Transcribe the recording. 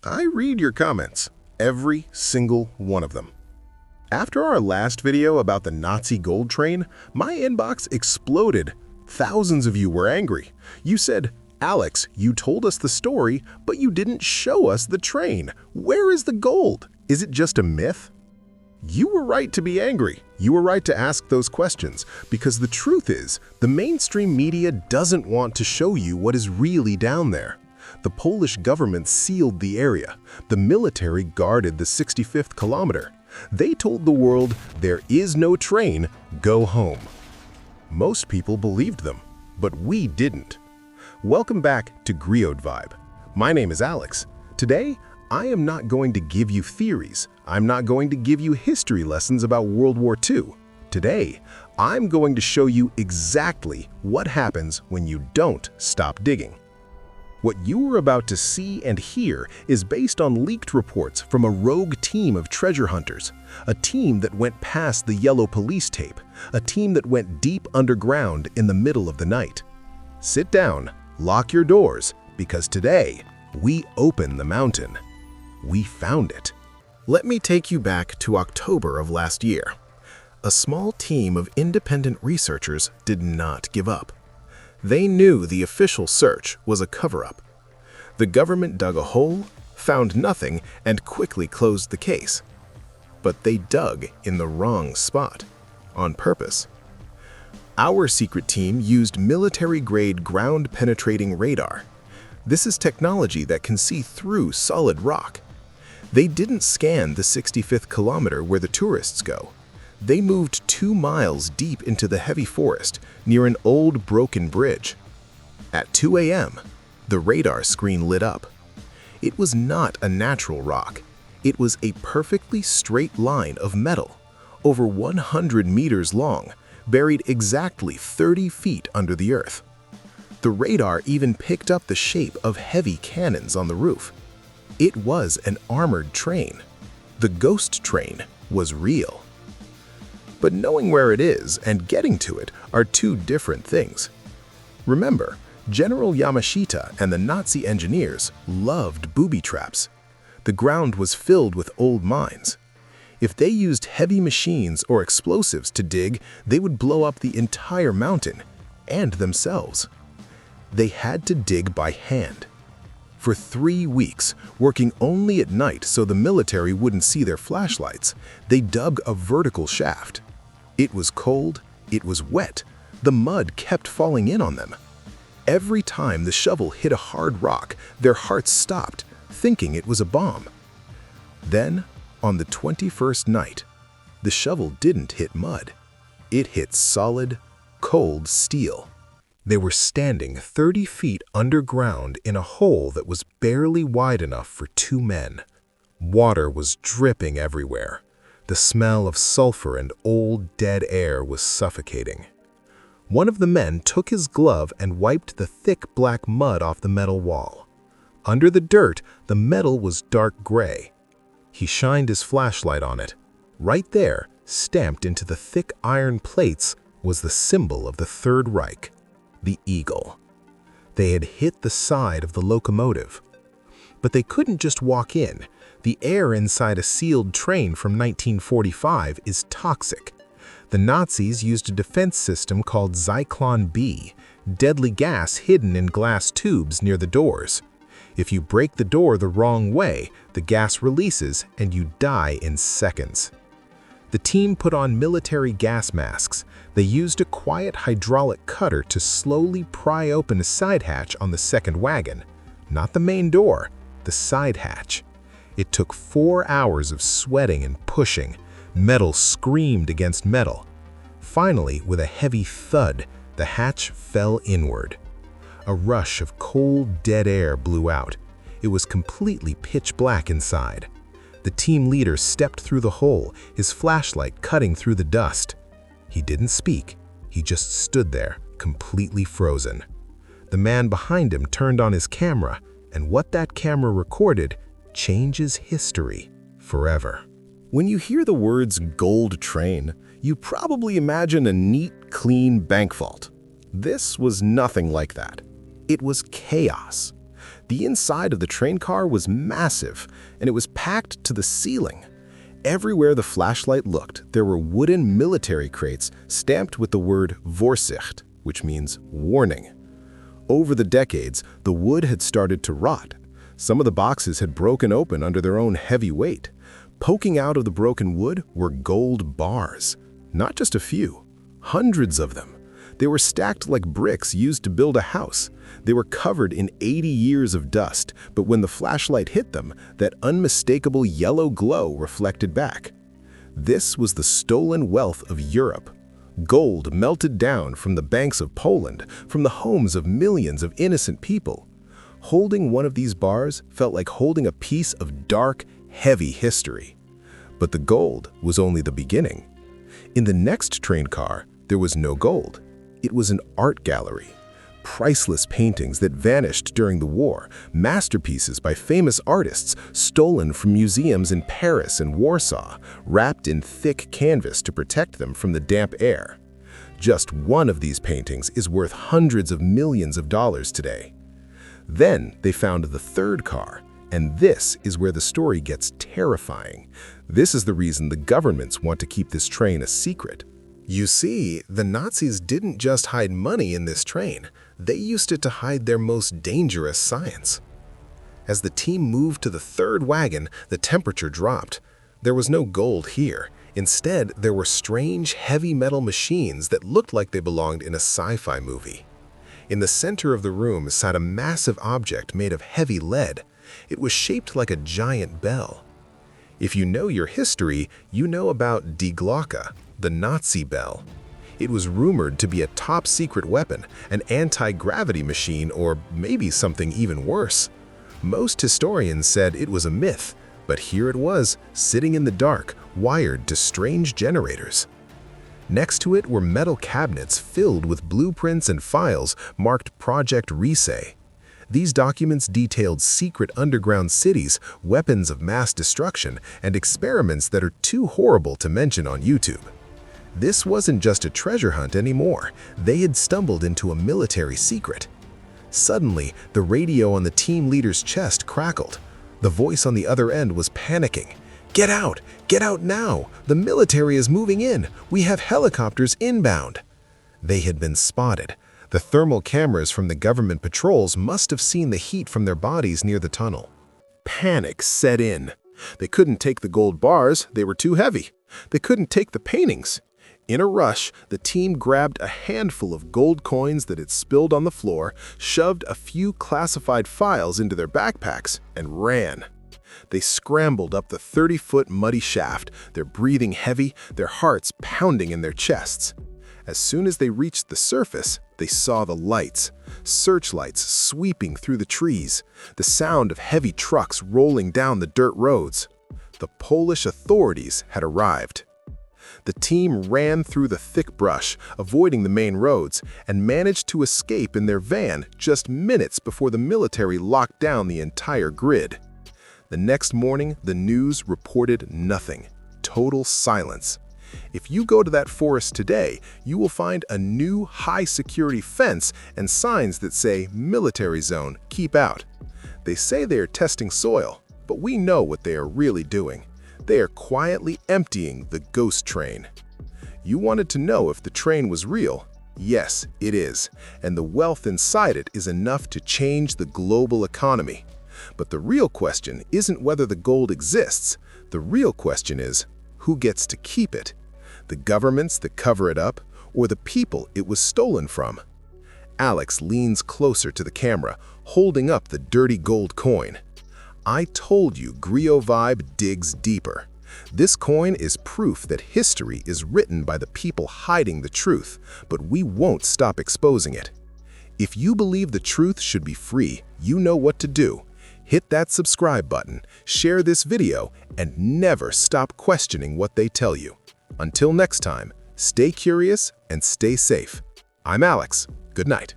I read your comments, every single one of them. After our last video about the Nazi gold train, my inbox exploded. Thousands of you were angry. You said, "Alex, you told us the story, but you didn't show us the train. Where is the gold? Is it just a myth?" You were right to be angry. You were right to ask those questions, because the truth is, the mainstream media doesn't want to show you what is really down there. The Polish government sealed the area. The military guarded the 65th kilometer. They told the world, there is no train, go home. Most people believed them, but we didn't. Welcome back to GriotVibe. My name is Alex. Today, I am not going to give you theories. I'm not going to give you history lessons about World War II. Today, I'm going to show you exactly what happens when you don't stop digging. What you are about to see and hear is based on leaked reports from a rogue team of treasure hunters, a team that went past the yellow police tape, a team that went deep underground in the middle of the night. Sit down, lock your doors, because today, we open the mountain. We found it. Let me take you back to October of last year. A small team of independent researchers did not give up. They knew the official search was a cover-up. The government dug a hole, found nothing, and quickly closed the case. But they dug in the wrong spot, on purpose. Our secret team used military-grade ground-penetrating radar. This is technology that can see through solid rock. They didn't scan the 65th kilometer where the tourists go. They moved 2 miles deep into the heavy forest near an old broken bridge. At 2 a.m., the radar screen lit up. It was not a natural rock. It was a perfectly straight line of metal, over 100 meters long, buried exactly 30 feet under the earth. The radar even picked up the shape of heavy cannons on the roof. It was an armored train. The ghost train was real. But knowing where it is and getting to it are two different things. Remember, General Yamashita and the Nazi engineers loved booby traps. The ground was filled with old mines. If they used heavy machines or explosives to dig, they would blow up the entire mountain and themselves. They had to dig by hand. For 3 weeks, working only at night so the military wouldn't see their flashlights, they dug a vertical shaft. It was cold, it was wet, the mud kept falling in on them. Every time the shovel hit a hard rock, their hearts stopped, thinking it was a bomb. Then, on the 21st night, the shovel didn't hit mud. It hit solid, cold steel. They were standing 30 feet underground in a hole that was barely wide enough for 2 men. Water was dripping everywhere. The smell of sulfur and old dead air was suffocating. One of the men took his glove and wiped the thick black mud off the metal wall. Under the dirt, the metal was dark gray. He shined his flashlight on it. Right there, stamped into the thick iron plates, was the symbol of the Third Reich, the eagle. They had hit the side of the locomotive. But they couldn't just walk in. The air inside a sealed train from 1945 is toxic. The Nazis used a defense system called Zyklon B, deadly gas hidden in glass tubes near the doors. If you break the door the wrong way, the gas releases and you die in seconds. The team put on military gas masks. They used a quiet hydraulic cutter to slowly pry open a side hatch on the second wagon. Not the main door, the side hatch. It took 4 hours of sweating and pushing. Metal screamed against metal. Finally, with a heavy thud, the hatch fell inward. A rush of cold, dead air blew out. It was completely pitch black inside. The team leader stepped through the hole, his flashlight cutting through the dust. He didn't speak. He just stood there, completely frozen. The man behind him turned on his camera, and what that camera recorded changes history forever. When you hear the words gold train, you probably imagine a neat, clean bank vault. This was nothing like that. It was chaos. The inside of the train car was massive, and it was packed to the ceiling. Everywhere the flashlight looked, there were wooden military crates stamped with the word Vorsicht, which means warning. Over the decades, the wood had started to rot. Some of the boxes had broken open under their own heavy weight. Poking out of the broken wood were gold bars. Not just a few, hundreds of them. They were stacked like bricks used to build a house. They were covered in 80 years of dust, but when the flashlight hit them, that unmistakable yellow glow reflected back. This was the stolen wealth of Europe. Gold melted down from the banks of Poland, from the homes of millions of innocent people. Holding one of these bars felt like holding a piece of dark, heavy history. But the gold was only the beginning. In the next train car, there was no gold. It was an art gallery. Priceless paintings that vanished during the war, masterpieces by famous artists stolen from museums in Paris and Warsaw, wrapped in thick canvas to protect them from the damp air. Just one of these paintings is worth hundreds of millions of dollars today. Then they found the third car, and this is where the story gets terrifying. This is the reason the governments want to keep this train a secret. You see, the Nazis didn't just hide money in this train. They used it to hide their most dangerous science. As the team moved to the third wagon, the temperature dropped. There was no gold here. Instead, there were strange, heavy metal machines that looked like they belonged in a sci-fi movie. In the center of the room sat a massive object made of heavy lead. It was shaped like a giant bell. If you know your history, you know about Die Glocke, the Nazi bell. It was rumored to be a top-secret weapon, an anti-gravity machine, or maybe something even worse. Most historians said it was a myth, but here it was, sitting in the dark, wired to strange generators. Next to it were metal cabinets filled with blueprints and files marked Project WWII. These documents detailed secret underground cities, weapons of mass destruction, and experiments that are too horrible to mention on YouTube. This wasn't just a treasure hunt anymore. They had stumbled into a military secret. Suddenly, the radio on the team leader's chest crackled. The voice on the other end was panicking. "Get out! Get out now! The military is moving in! We have helicopters inbound!" They had been spotted. The thermal cameras from the government patrols must have seen the heat from their bodies near the tunnel. Panic set in. They couldn't take the gold bars, they were too heavy. They couldn't take the paintings. In a rush, the team grabbed a handful of gold coins that had spilled on the floor, shoved a few classified files into their backpacks, and ran. They scrambled up the 30-foot muddy shaft, their breathing heavy, their hearts pounding in their chests. As soon as they reached the surface, they saw the lights, searchlights sweeping through the trees, the sound of heavy trucks rolling down the dirt roads. The Polish authorities had arrived. The team ran through the thick brush, avoiding the main roads, and managed to escape in their van just minutes before the military locked down the entire grid. The next morning, the news reported nothing. Total silence. If you go to that forest today, you will find a new high-security fence and signs that say "Military Zone, keep out." They say they are testing soil, but we know what they are really doing. They are quietly emptying the ghost train. You wanted to know if the train was real? Yes, it is, and the wealth inside it is enough to change the global economy. But the real question isn't whether the gold exists. The real question is, who gets to keep it? The governments that cover it up, or the people it was stolen from? Alex leans closer to the camera, holding up the dirty gold coin. I told you GriotVibe digs deeper. This coin is proof that history is written by the people hiding the truth, but we won't stop exposing it. If you believe the truth should be free, you know what to do. Hit that subscribe button, share this video, and never stop questioning what they tell you. Until next time, stay curious and stay safe. I'm Alex. Good night.